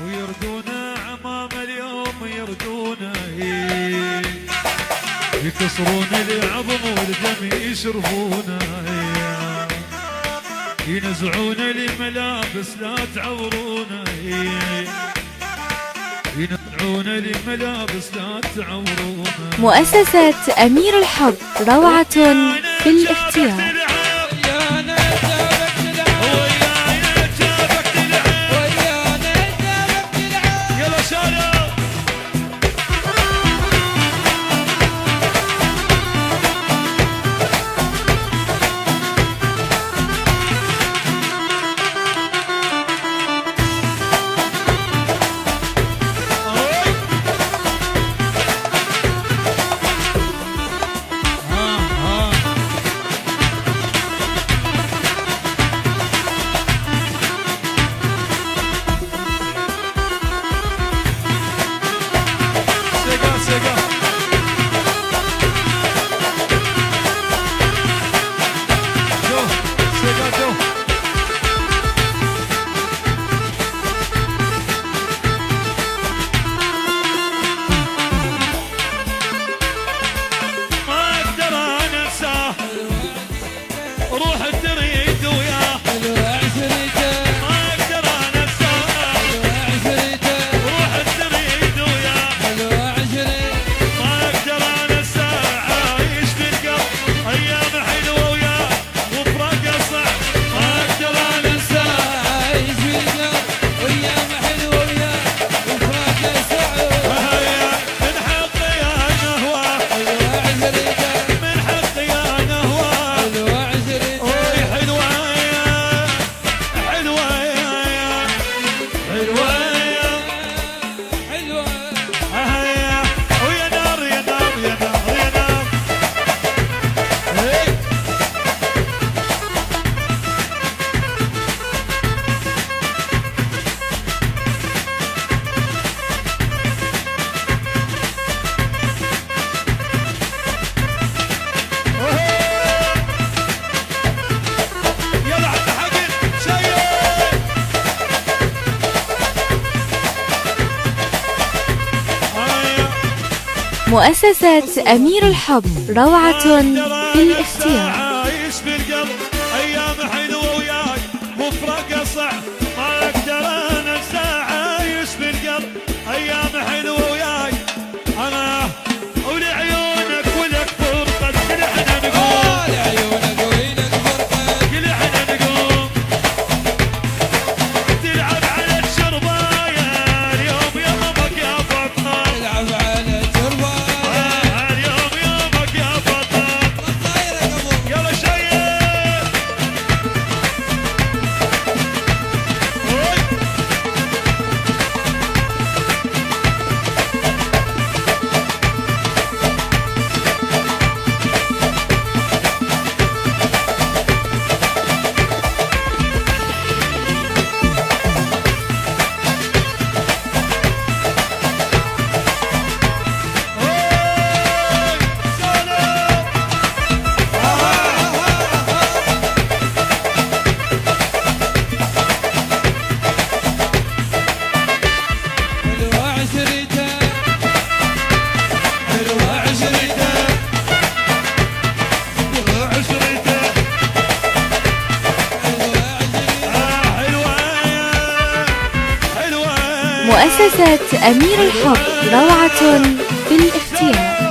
ويردونا عمام اليوم يردونا يكسرون العظم والدم يشربونا ينزعون الملابس لا تعورونا ينزعون الملابس لا تعورونا. مؤسسة أمير الحب روعة في الاختيار. مؤسسة أمير الحب روعة في الاختيار. عايش بالقلب أيام حلوة وياي مفرق صح ما أقدر أنسى. عايش بالقلب أيام حلوة وياي أنا ولعيونك ولك فرقة كل احنا نقول لعيونك ولك فرقة كل احنا نقول تلعب على الشرباية اليوم يومك يا فاطمة تلعب على مؤسسة أمير الحب روعة في الاختيار.